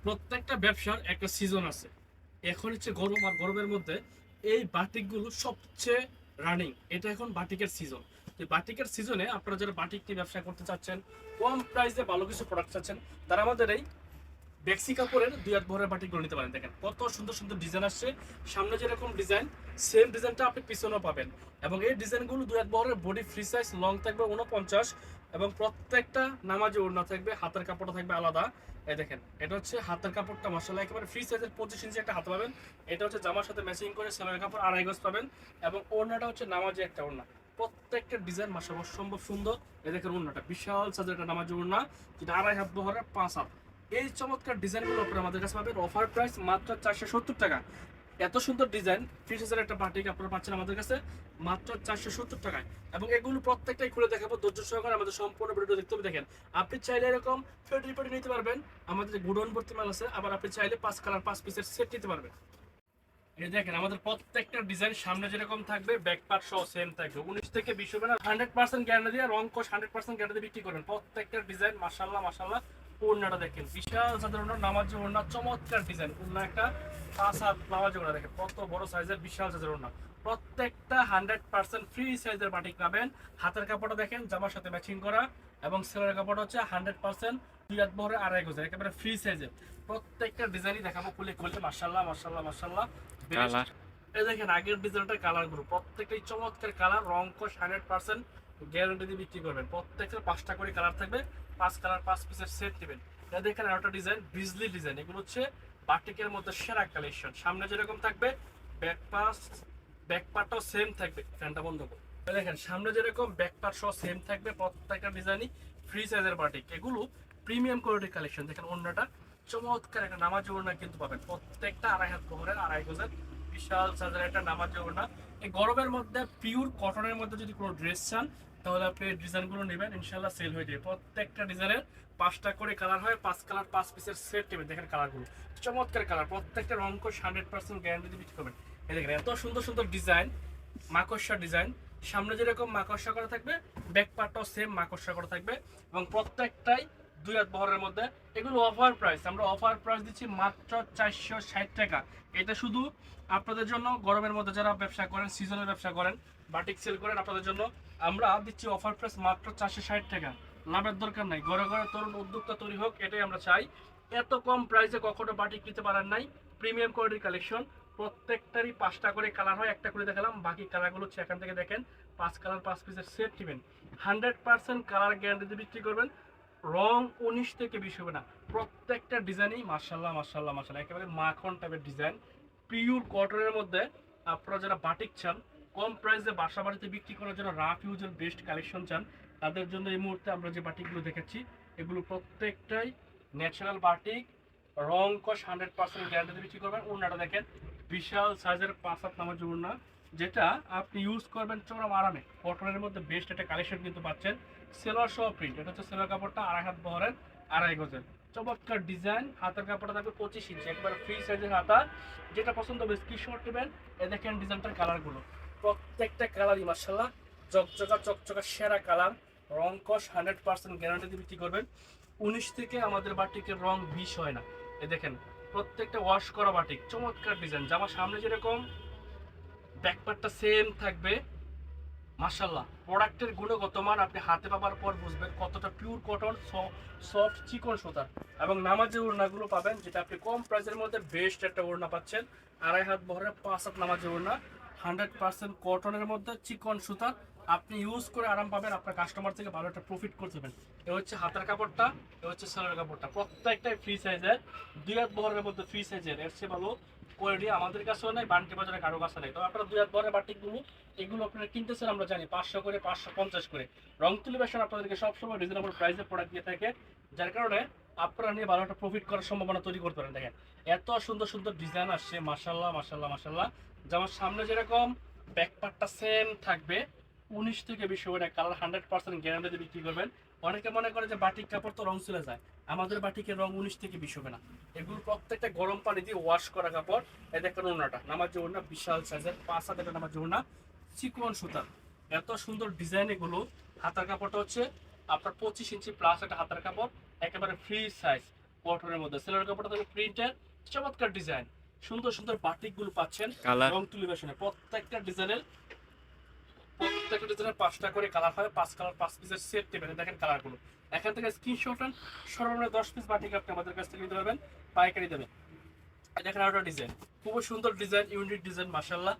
প্রত্যেকটা ব্যবসার একটা সিজন আছে। এখন হচ্ছে গরম, আর গরমের মধ্যে এই বাটিকগুলো সবচেয়ে রানিং। এটা এখন বাটিকের সিজন। তো বাটিকের সিজনে আপনারা যারা বাটিক নিয়ে ব্যবসা করতে চাচ্ছেন, কম প্রাইসে ভালো কিছু প্রোডাক্ট চাচ্ছেন, তারা আমাদের এই বেক্সি কাপড়ের দুই হাত ভরের বাটিকগুলো নিতে পারেন। দেখেন কত সুন্দর সুন্দর ডিজাইন আসছে। সামনে যেরকম ডিজাইন, সেম ডিজাইনটা আপনি পিছনেও পাবেন। এবং এই ডিজাইনগুলো দুই হাত ভরের, বডি ফ্রি সাইজ, লং থাকবে 49, এবং প্রত্যেকটা নামাজে ওড়না থাকবে, হাতের কাপড়টা থাকবে আলাদা। এই দেখেন, এটা হচ্ছে হাতের কাপড়টা মাশাআল্লাহ একেবারে ফ্রি সাইজের 25 ইঞ্চি একটা হাত পাবেন। এটা হচ্ছে জামার সাথে ম্যাচিং করে সেলোয়ার কাপড় 2.5 গজ পাবেন। এবং ওড়নাটা হচ্ছে নামাজে একটা ওড়না। প্রত্যেকটা ডিজাইন মাশাআল্লাহ অসম্ভব সুন্দর। এই দেখেন ওড়নাটা বিশাল সাইজের একটা নামাজে ওড়না, যেটা 2.5 হাত বহরের 5 হাত। এই চমৎকার ডিজাইনগুলো আপনারা আমাদের কাছে পাবেন অফার প্রাইস মাত্র 470 টাকা। এত সুন্দর ডিজাইন, 30,000 একটা বাটিক আপনারা পাচ্ছেন আমাদের কাছে মাত্র 470 টাকায়। এবং এগুলো প্রত্যেকটাই খুলে দেখাবো ধৈর্য সহকারে, আমাদের সম্পূর্ণ ভিডিও দেখতে হবে। দেখেন, আপনি চাইলে এরকম ফেডরি পেডি নিতে পারবেন, আমাদের গুডন ভর্তি মাল আছে। আবার আপনি চাইলে 5 কালার 5 পিসের সেট নিতে পারবেন। এই দেখেন, আমাদের প্রত্যেকটা ডিজাইন সামনে যেরকম থাকবে, ব্যাক পার্ট সহ সেম থাকবে। 19 থেকে 20 হবে না, 100% গ্যারান্টি দিয়ে, রং কোশ 100% গ্যারান্টি দিয়ে বিক্রি করবেন। প্রত্যেকটা ডিজাইন মাশাআল্লাহ মাশাআল্লাহ। ওড়নাটা দেখেন বিশাল সাধারণ নামাজি ওড়না, চমৎকার ডিজাইন। ওড়না একটা 5 হাত নামাজি ওড়না, দেখেন কত বড় সাইজের বিশাল সাইজের ওড়না। প্রত্যেকটা 100% ফ্রি সাইজের বাটিক পাবেন। হাতের কাপড়টা দেখেন জামার সাথে ম্যাচিং করা, এবং সেলের কাপড়টা হচ্ছে 100% 2 হাত বহরে 2.5 গজ, একেবারে ফ্রি সাইজের। প্রত্যেকটা ডিজাইনই দেখাবো খুলে খুলে। মাশাআল্লাহ মাশাআল্লাহ মাশাআল্লাহ। কালার এই দেখেন আগের ডিজাইনটার কালার গুলো প্রত্যেকটাই চমৎকার কালার, রং কোশ 100% গ্যারান্টি দিয়ে বিক্রি করবেন। প্রত্যেকটা 5টা করে কালার থাকবে, 5 কালার 5 পিসের সেট দিবেন। এটা দেখেন আরেকটা ডিজাইন, বিজলি ডিজাইন। এগুলো হচ্ছে বাটিকের মধ্যে সেরা কালেকশন। সামনে যেরকম থাকবে, ব্যাক পার্টটাও সেম থাকবে। ফ্যানটা বন্ধ করুন। দেখেন সামনে যেরকম ব্যাক পার্ট সহ সেম থাকবে। প্রত্যেকটা ডিজাইনই ফ্রি সাইজের বাটিক। এগুলো প্রিমিয়াম কোয়ালিটির কালেকশন। দেখেন ওড়নাটা চমৎকার একটা নামাজি ওড়না কিন্তু পাবেন। প্রত্যেকটা 2.5 হাত বহরের 2.5 গজের বিশাল সাইজের একটা নামাজি ওড়না। এই গরমের মধ্যে পিওর কটনের মধ্যে যদি কোনো ড্রেস চান, তাহলে আপনি এই ডিজাইনগুলো নেবেন, ইনশাল্লাহ সেল হয়ে যাবে। প্রত্যেকটা ডিজাইনের 5টা করে কালার হয়, 5 কালার 5 পিসের সেট নেবেন। দেখেন কালারগুলো চমৎকার কালার, প্রত্যেকটা রং কোশ 100% গ্যারান্টি দিয়ে বিক্রি করবেন। এই দেখেন এত সুন্দর সুন্দর ডিজাইন, মাকড়সা ডিজাইন। সামনে যেরকম মাকড়সা করা থাকবে, ব্যাক পার্টটাও সেম মাকড়সা করা থাকবে, এবং প্রত্যেকটাই 2 হাত বহরের মধ্যে। এগুলো অফার প্রাইস, আমরা অফার প্রাইস দিচ্ছি মাত্র 460 টাকা। এটা শুধু আপনাদের জন্য, গরমের মধ্যে যারা ব্যবসা করেন, সিজনের ব্যবসা করেন, বাটিক সেল করেন, আপনাদের জন্য আমরা দিচ্ছি অফার প্রাইস মাত্র 460 টাকা। লাভের দরকার নাই, ঘরে ঘরে তরুণ উদ্যোক্তা তৈরি হোক, এটাই আমরা চাই। এত কম প্রাইসে কখনো বাটিক নিতে পারেন নাই। প্রিমিয়াম কোয়ালিটির কালেকশন। প্রত্যেকটারই 5টা করে কালার হয়, একটা করে দেখালাম, বাকি কালারগুলো হচ্ছে এখান থেকে দেখেন। 5 কালার 5 পিসের সেট নেবেন, 100% কালার গ্যারান্টি দিয়ে বিক্রি করবেন। রং 19 থেকে 20 হবে না। প্রত্যেকটা ডিজাইনই মাশাআল্লাহ মাশাআল্লাহ মাশাআল্লাহ, একেবারে মাখন টাইপের ডিজাইন, পিওর কটনের মধ্যে। আপনারা যারা বাটিক চান, কম প্রাইসে বাসা বাড়িতে বিক্রি করার জন্য, রাফ ইউজের বেস্ট কালেকশন চান, তাদের জন্য এই মুহূর্তে আমরা যে বাটিকগুলো দেখাচ্ছি, এগুলো প্রত্যেকটাই ন্যাচারাল বাটিক, রং কস 100% গ্যারান্টি বিক্রি করবেন। ওড়নাটা দেখেন বিশাল সাইজের 5 হাত নামাজি ওড়না, যেটা আপনি ইউজ করবেন চরম আরামে। কটনের মধ্যে বেস্ট একটা কালেকশন কিন্তু পাচ্ছেন। সেলোয়ার সহ প্রিন্ট, এটা হচ্ছে সেলোয়ার কাপড়টা 2.5 হাত বহরের 2.5 গজের। চমৎকার ডিজাইন। হাতের কাপড়টা থাকবে 25 ইঞ্চি, একবার ফ্রি সাইজের হাতা। যেটা পছন্দ হবে স্ক্রিনশট নেবেন। এ দেখেন ডিজাইনটার কালারগুলো, প্রত্যেকটা কালারই মাশাআল্লাহ চকচকা চকচকা সেরা কালার। রং কস 100% গ্যারান্টি দিয়ে বিক্রি করবেন। 19 থেকে আমাদের বাটিকের রং 20 হয় না। এ দেখেন প্রত্যেকটা ওয়াশ করা বাটিক, চমৎকার ডিজাইন। জামার সামনে যেরকম, ব্যাক পার্টটা সেম থাকবে। মাশাআল্লাহ, প্রোডাক্টের গুণগত মান আপনি হাতে পাবার পর বুঝবেন কতটা পিওর কটন, সফট চিকন সুতার। এবং নামাজে ওড়নাগুলো পাবেন, যেটা আপনি কম প্রাইসের মধ্যে বেস্ট একটা ওড়না পাচ্ছেন। 2.5 হাত বহরের 5 হাত নামাজে ওড়না, 100% কটনের মধ্যে চিকন সুতার। আপনি ইউজ করে আরাম পাবেন, আপনার কাস্টমার থেকে ভালো একটা প্রফিট করতে পারবেন। এ হচ্ছে হাতের কাপড়টা, এ হচ্ছে সেলোয়ার কাপড়টা। প্রত্যেকটাই ফ্রি সাইজের, 2 হাত বহরের মধ্যে ফ্রি সাইজের। এর চেয়ে ভালো কোয়ালিটি আমাদের কাছেও নাই, বান্টি বাজারে কারো কাছে নেই। তো আপনারা 2 হাত বহরের বাটিকগুলো, এগুলো আপনারা কিনতেছেন আমরা জানি 500 করে, 550 করে। রং তুলি বেশন আপনাদেরকে সবসময় রিজনেবল প্রাইসে প্রোডাক্ট দিয়ে থাকে, যার কারণে আপনারা নিয়ে ভালো একটা প্রফিট করার সম্ভাবনা তৈরি করতে পারেন। দেখেন এত সুন্দর সুন্দর ডিজাইন আসছে, মাশাআল্লাহ মাশাআল্লাহ মাশাআল্লাহ। যেমন সামনে যেরকম, ব্যাক পার্টটা সেম থাকবে। 19 থেকে 20 হবে না, কালার 100% গ্যারান্টি দিয়ে বিক্রি করবেন। অনেকে মনে করে যে বাটিক কাপড় তো রং চলে যায়, আমাদের বাটিকের রং 19 থেকে 20 হবে না। এগুলো প্রত্যেকটা গরম পানি দিয়ে ওয়াশ করা কাপড়। এই দেখেন ওড়নাটা, নামাজ ওড়না বিশাল সাইজের, 5 হাতের নামাজ ওড়না, চিকন সুতার। এত সুন্দর ডিজাইন এগুলো। হাতার কাপড়টা হচ্ছে আপনার 25 ইঞ্চি প্লাস একটা হাতার কাপড়, একেবারে ফ্রি সাইজ। কটনের মধ্যে। সেলোয়ার কাপড়টা থাকবে প্রিন্টের, চমৎকার ডিজাইন, সুন্দর সুন্দর বাটিক গুলো পাচ্ছেন কালার রং তুলি ভার্সনে। প্রত্যেকটা ডিজাইনের 5টা করে কালার হবে, 5 কালার 5 পিসের সেট নেবেন। দেখেন কালারগুলো এখান থেকে স্ক্রিনশট নেন, সর্বনিম্ন 10 পিস বাটিক আপনি আমাদের কাছ থেকে নিতে পারবেন পাইকারি দামে। দেখেন আরেকটা ডিজাইন, খুব সুন্দর ডিজাইন, ইউনিক ডিজাইন মাশাআল্লাহ,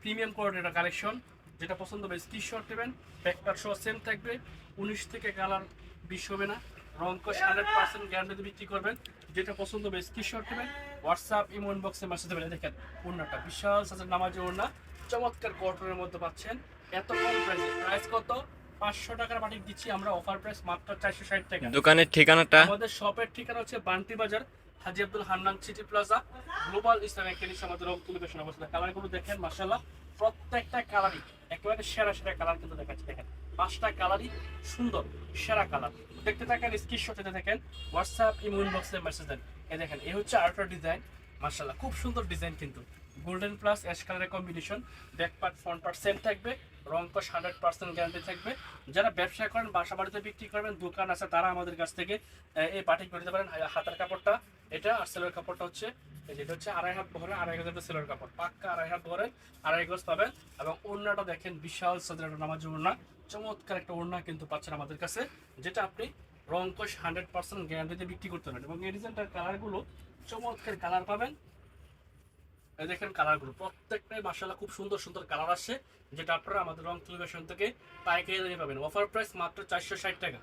প্রিমিয়াম কোয়ালিটির একটা কালেকশন। যেটা পছন্দ হবে স্ক্রিনশট নেবেন, ব্যাকপার্ট সহ সেম থাকবে, 19 থেকে কালার 20 হবে না, রং কস 100% গ্যারান্টি বিক্রি করবেন। যেটা পছন্দ হবে স্ক্রিনশট নেবেন, হোয়াটসঅ্যাপ ইমো ইনবক্সে মেসেজ দেবেন। দেখেন ওড়নাটা বিশাল সাইজের নামাজি ওড়না, চমৎকার কটনের মধ্যে পাচ্ছেন এত কম প্রাইসে। প্রাইস কত? 500 টাকার বাটিক দিচ্ছি আমরা, অফার প্রাইস মাত্র 460 টাকা। দোকানের ঠিকানাটা? আমাদের শপের ঠিকানা হচ্ছে Banti Bazar, Haji Abdul Hannan city plaza, global Islamic clinic আমাদের রংতুলি ফ্যাশন অবস্থা। কালারগুলো দেখেন মাশাআল্লাহ, প্রত্যেকটা কালারই একেবারে সেরা সেরা কালার কিন্তু দেখাচ্ছি। দেখেন 5টা কালারই সুন্দর, সেরা কালার। দেখতে থাকেন, স্ক্রিনশটে দেখেন, হোয়াটসঅ্যাপ ইমো ইনবক্সে মেসেজ দেন। এই দেখেন এই হচ্ছে আরেকটা ডিজাইন মাশাআল্লাহ, খুব সুন্দর ডিজাইন কিন্তু গোল্ডেন প্লাস অ্যাশ কালারের combination. Back part front part same থাকবে, রং কস 100% গ্যারান্টি থাকবে। যারা ব্যবসা করেন, বাসা বাড়িতে বিক্রি করবেন, দোকান আছে, তারা আমাদের কাছ থেকে এই বাটিক করে দিতে পারেন। হাতের কাপড়টা এটা, আর সেলোয়ার কাপড়টা হচ্ছে যেটা হচ্ছে 2.5 হাত ভরে 2.5 গজের সেলোয়ার কাপড়, পাক্কা 2.5 হাত ভরে 2.5 গজ পাবেন। এবং ওড়নাটা দেখেন বিশাল সাইজের একটা নামাজি ওড়না, চমৎকার একটা ওড়না কিন্তু পাচ্ছেন আমাদের কাছে, যেটা আপনি রং কস 100% গ্যারান্টিতে বিক্রি করতে পারেন। এবং এই ডিজাইনটার কালারগুলো চমৎকার কালার পাবেন। এই দেখেন কালারগুলো প্রত্যেকটাই মাশাআল্লাহ খুব সুন্দর সুন্দর কালার আসছে, যেটা আপনারা আমাদের রং তুলি ফ্যাশন থেকে পাইকারি দামে পাবেন। অফার প্রাইস মাত্র 460 টাকা।